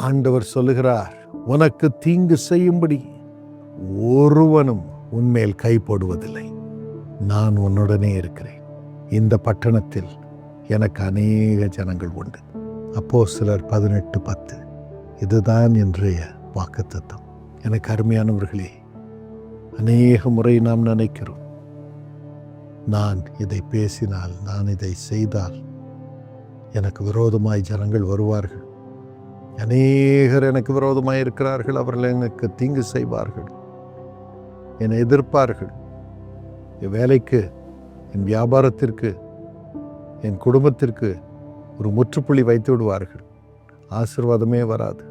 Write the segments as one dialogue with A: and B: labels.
A: ஆண்டவர் சொல்லுகிறார், உனக்கு தீங்கு செய்யும்படி ஒருவனும் உன்மேல் கை போடுவதில்லை. நான் உன்னுடனே இருக்கிறேன். இந்த பட்டணத்தில் எனக்கு அநேக ஜனங்கள் உண்டு. அப்போஸ்தலர் 18:10. இதுதான் இன்றைய வாக்குத்தத்தம். எனக்கு அருமையானவர்களே, அநேக முறை நாம் நினைக்கிறோம், நான் இதை பேசினால், நான் இதை செய்தால் எனக்கு விரோதமாய் ஜனங்கள் வருவார்கள், அநேகர் எனக்கு விரோதமாய் இருக்கிறார்கள், அவர்கள் எனக்கு தீங்கு செய்வார்கள், என்னை எதிர்ப்பார்கள், என் வேலைக்கு, என் வியாபாரத்திற்கு, என் குடும்பத்திற்கு ஒரு முற்றுப்புள்ளி வைத்து விடுவார்கள், ஆசீர்வாதமே வராது,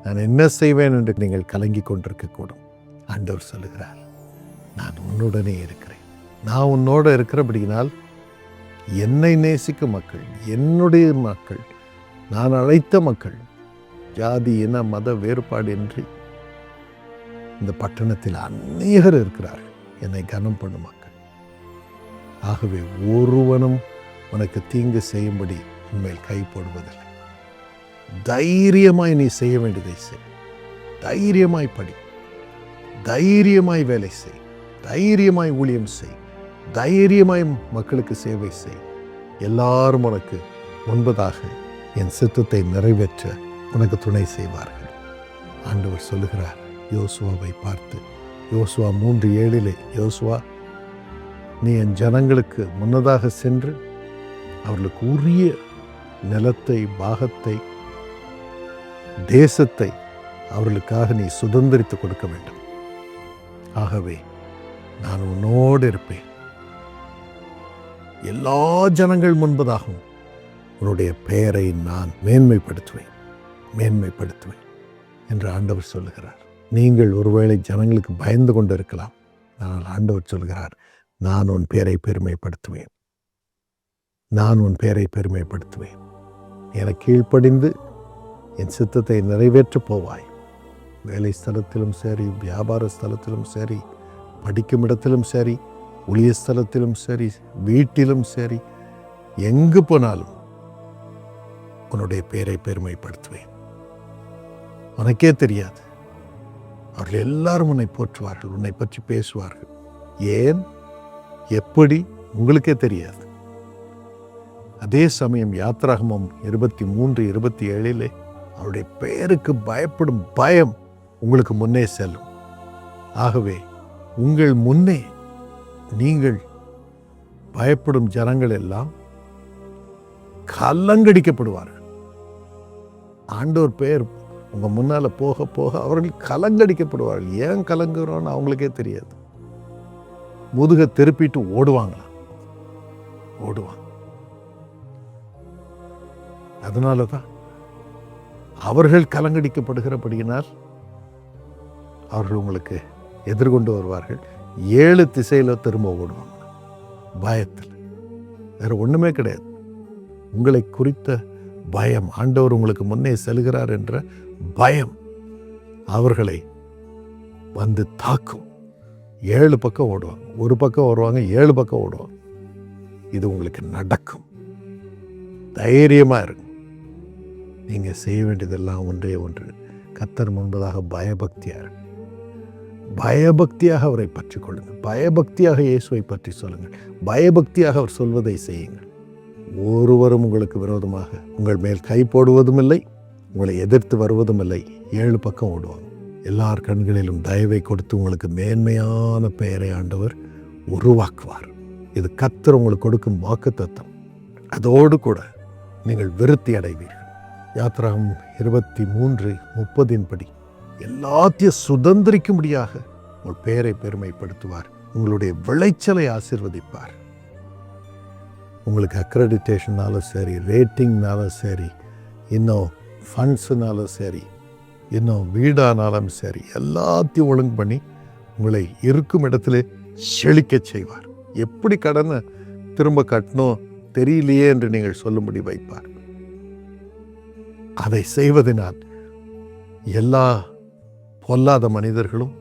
A: நான் என்ன செய்வேன் என்று நீங்கள் கலங்கி கொண்டிருக்கக்கூடும். ஆண்டவர் சொல்லுகிறார், நான் உன்னுடனே இருக்கிறேன். நான் உன்னோடு இருக்கிறபடியினால் என்னை நேசிக்கும் மக்கள், என்னுடைய மக்கள், நான் அழைத்த மக்கள், ஜாதி இன மத வேறுபாடு இன்றி இந்த பட்டணத்தில் அநேகர் இருக்கிறார்கள், என்னை கனம் பண்ணும் மக்கள். ஆகவே ஒருவனும் உனக்கு தீங்கு செய்யும்படி உன்மேல் கை போடுவதில்லை. தைரியமாய் நீ செய்ய வேண்டியதை செய். தைரியமாய் படி, தைரியமாய் வேலை செய், தைரியமாய் ஊழியம் செய், தைரியமாய் மக்களுக்கு சேவை செய். எல்லாரும் உனக்கு முன்பதாக என் சித்தத்தை நிறைவேற்ற உனக்கு துணை செய்வார்கள். ஆண்டவர் சொல்லுகிறார் யோசுவாவை பார்த்து, யோசுவா 3:7, யோசுவா, நீ என் ஜனங்களுக்கு முன்னதாக சென்று அவர்களுக்கு உரிய நிலத்தை, பாகத்தை, தேசத்தை அவர்களுக்காக நீ சுதந்திரித்து கொடுக்க வேண்டும். ஆகவே நான் உன்னோடு இருப்பேன். எல்லா ஜனங்கள் முன்பதாகவும் உன்னுடைய பெயரை நான் மேன்மைப்படுத்துவேன் என்று ஆண்டவர் சொல்லுகிறார். நீங்கள் ஒருவேளை ஜனங்களுக்கு பயந்து கொண்டு இருக்கலாம். ஆனால் ஆண்டவர் சொல்கிறார், நான் உன் பெயரை பெருமைப்படுத்துவேன். என கீழ்ப்படிந்து என் சித்தத்தை நிறைவேற்றப் போவாய். வேலை ஸ்தலத்திலும் சரி, வியாபார ஸ்தலத்திலும் சரி, படிக்கும் இடத்திலும் சரி, ஊழிய ஸ்தலத்திலும் சரி, வீட்டிலும் சரி, எங்கு போனாலும் உன்னுடைய பெயரை பெருமைப்படுத்துவேன். உனக்கே தெரியாது, அவர்கள் எல்லாரும் உன்னை போற்றுவார்கள், உன்னை பற்றி பேசுவார்கள். ஏன், எப்படி, உங்களுக்கே தெரியாது. அதே சமயம் யாத்ராகமம் 23:27 அவருடைய பெயருக்கு பயப்படும் பயம் உங்களுக்கு முன்னே செல்லும். ஆகவே உங்கள் முன்னே நீங்கள் பயப்படும் ஜனங்கள் எல்லாம் கலங்கடிக்கப்படுவார்கள். ஆண்டவர் பெயர் உங்க முன்னால போக போக அவர்கள் கலங்கடிக்கப்படுவார்கள். ஏன் கலங்குறோன்னு அவங்களுக்கே தெரியாது. முதுக திருப்பிட்டு ஓடுவாங்க. அதனாலதான் அவர்கள் கலங்கடிக்கப்படுகிறபடியினால் அவர்கள் உங்களுக்கு எதிர்கொண்டு வருவார்கள். 7 திசையில திரும்ப ஓடுவாங்க, பயத்தில். வேற ஒண்ணுமே கிடையாது. உங்களை குறித்த பயம், ஆண்டவர் உங்களுக்கு முன்னே செல்கிறார் என்ற பயம் அவர்களை வந்து தாக்கும். 7 பக்கம் ஓடுவாங்க. ஒரு பக்கம் வருவாங்க, 7 பக்கம் ஓடுவாங்க. இது உங்களுக்கு நடக்கும். தைரியமா இருங்க. நீங்க செய்ய வேண்டியதெல்லாம் ஒன்றே ஒன்று, கர்த்தர் முன்பதாக பயபக்தியாக அவரை பற்றி கொள்ளுங்கள். பயபக்தியாக இயேசுவை பற்றி சொல்லுங்கள். பயபக்தியாக அவர் சொல்வதை செய்யுங்கள். ஒருவரும் உங்களுக்கு விரோதமாக உங்கள் மேல் கை போடுவதும் இல்லை, உங்களை எதிர்த்து வருவதும் இல்லை. 7 பக்கம் ஓடுவாங்க. எல்லார் கண்களிலும் தயவை கொடுத்து உங்களுக்கு மேன்மையான பெயரை ஆண்டவர் உருவாக்குவார். இது கர்த்தர் உங்களுக்கு கொடுக்கும் வாக்குத்தத்தம். அதோடு கூட நீங்கள் விருத்தி அடைவீர்கள். யாத்ராகமம் 23:30 படி எல்லாத்தையும் சுதந்திரிக்கும்படியாக உங்கள் பெயரை பெருமைப்படுத்துவார். உங்களுடைய விளைச்சலை ஆசீர்வதிப்பார். உங்களுக்கு அக்ரெடிட்டேஷன்னாலும் சரி, ரேட்டிங்னாலும் சரி, இன்னும் ஃபண்ட்ஸுனாலும் சரி, இன்னும் வீடானாலும் சரி, எல்லாத்தையும் ஒழுங்கு பண்ணி உங்களை இருக்கும் இடத்துல செழிக்க செய்வார். எப்படி கடனை திரும்ப கட்டணும் தெரியலையே என்று நீங்கள் சொல்லும்படி வைப்பார். அதை செய்வதனால் எல்லா பொல்லாத மனிதர்களும்,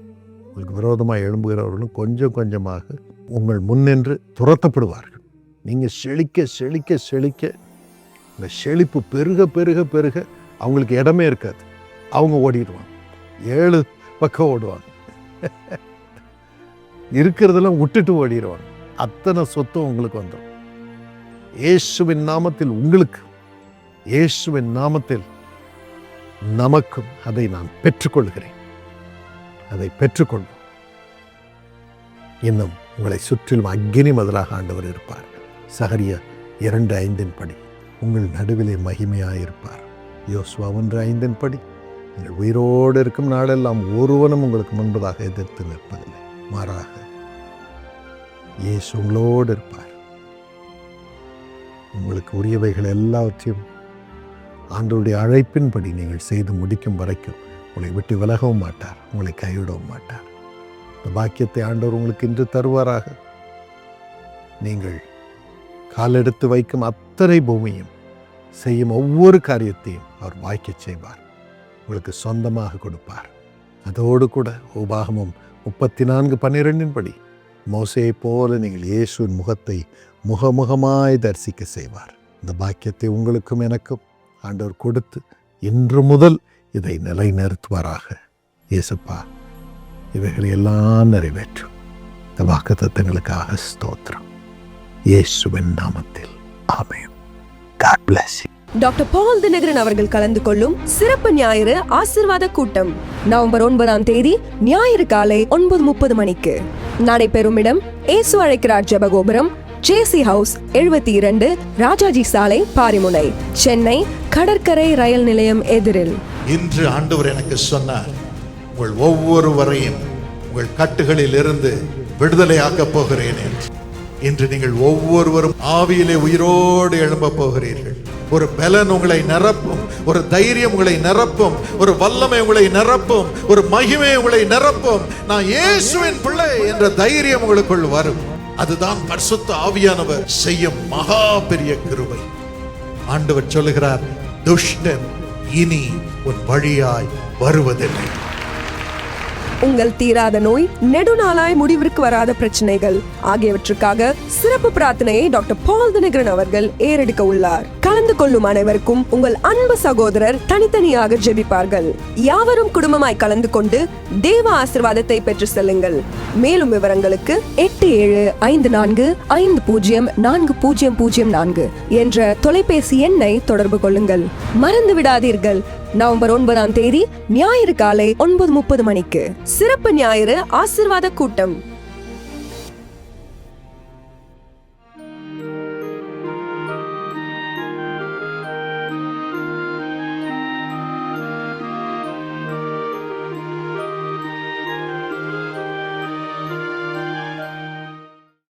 A: உங்களுக்கு விரோதமாக எழும்புகிறவர்களும் கொஞ்சம் கொஞ்சமாக உங்கள் முன்னின்று துரத்தப்படுவார்கள். நீங்கள் செழிக்க செழிக்க செழிக்க இந்த செழிப்பு பெருக பெருக பெருக அவங்களுக்கு இடமே இருக்காது. அவங்க ஓடிடுவாங்க, 7 பக்கம் ஓடுவாங்க, இருக்கிறதெல்லாம் விட்டுட்டு ஓடிடுவாங்க. அத்தனை சொத்தும் உங்களுக்கு வந்துடும். இயேசுவின் நாமத்தில் உங்களுக்கு, இயேசுவின் நாமத்தில் நமக்கும் அதை நான் பெற்றுக்கொள்கிறேன். அதை பெற்றுக்கொள்வோம். இன்னும் உங்களை சுற்றிலும் அக்கினி முதலாக ஆண்டவர் இருப்பார். சகரியா 2:5 படி உங்கள் நடுவிலே மகிமையாயிருப்பார். யோசுவா 1:5 படி நீங்கள் உயிரோடு இருக்கும் நாளெல்லாம் ஒருவனும் உங்களுக்கு முன்பதாக எதிர்த்து நிற்பதில்லை, மாறாக இயேசு உங்களோடு இருப்பார். உங்களுக்கு உரியவைகள் எல்லாவற்றையும் ஆண்டவருடைய அழைப்பின்படி நீங்கள் செய்து முடிக்கும் வரைக்கும் உங்களை விட்டு விலகவும் மாட்டார், உங்களை கைவிடவும் மாட்டார். இந்த பாக்கியத்தை ஆண்டவர் உங்களுக்கு இன்று தருவாராக. நீங்கள் காலெடுத்து வைக்கும் அத்தனை பூமியும் செய்யும் ஒவ்வொரு காரியத்தையும் அவர் வாய்க்கச் செய்வார், உங்களுக்கு சொந்தமாக கொடுப்பார். அதோடு கூட உபாகமம் 34:12 படி மோசேயை போல நீங்கள் இயேசுவின் முகத்தை முகமுகமாய் தரிசிக்க செய்வார். இந்த பாக்கியத்தை உங்களுக்கும் எனக்கும் ஆண்டவர் கொடுத்து இன்று முதல் இதை நிலைநிறுத்துவாராக. இயேசுப்பா, இவைகளை எல்லாம் நிறைவேற்றும். இந்த வாக்குத்தத்தங்களுக்காக ஸ்தோத்திரம். இயேசுவின் நாமத்தில் ஆமென். God bless you.
B: டாக்டர் பால் தினகரன் அவர்கள் கலந்து கொள்ளும் சிறப்பு ஞாயிறு ஆசீர்வாத கூட்டம் நவம்பர் 9 ஞாயிறு காலை 9:30 மணிக்கு நடைபெறும் இடம் இயேசு அழைக்கிறார் ஜெபகோபுரம், JC ஹவுஸ் 72, ராஜாஜி சாலை, பாரிமுனை, சென்னை கடற்கரை ரயில் நிலையம் எதிரில்.
C: இன்று ஆண்டவர் எனக்கு சொன்னார், உங்கள் ஒவ்வொருவரையும் உங்கள் கட்டுகளில் இருந்து விடுதலையாக்கப் போகிறேன் என்று. இன்று நீங்கள் ஒவ்வொருவரும் ஆவியிலே உயிரோடு எழும்ப போகிறீர்கள். ஒரு பலன் உங்களை நிரப்பும், ஒரு தைரியம் உங்களை நிரப்பும், ஒரு வல்லமை உங்களை நிரப்பும், ஒரு மகிமை உங்களை நிரப்பும். நான் இயேசுவின் பிள்ளை என்ற தைரியம் உங்களுக்குள் வரும். அதுதான் பரிசுத்த ஆவியானவர் செய்யும் மகா பெரிய கிருபை. ஆண்டவர் சொல்லுகிறார், துஷ்டன் இனி உன் வழியாய் வருவதில்லை.
B: உங்கள் தீராத நோய், நெடுநாளாய் முடிவிற்கு வராத பிரச்சனைகள் ஆகியவற்றுக்காக சிறப்பு பிரார்த்தனையை டாக்டர் பால் தினகரன் அவர்கள் ஏறெடுக்க உள்ளார். கலந்து கொள்ளும் அனைவருக்கும் உங்கள் அன்பு சகோதரர் தனித்தனியாக ஜெபிப்பார்கள். யாவரும் குடும்பமாய் கலந்து கொண்டு தேவ ஆசீர்வாதத்தை பெற்று செல்லுங்கள். மேலும் விவரங்களுக்கு 8754504004 என்ற தொலைபேசி எண்ணை தொடர்பு கொள்ளுங்கள். மறந்து விடாதீர்கள், நவம்பர் 9 ஞாயிறு காலை 9:30 மணிக்கு சிறப்பு ஞாயிறு ஆசீர்வாத கூட்டம்.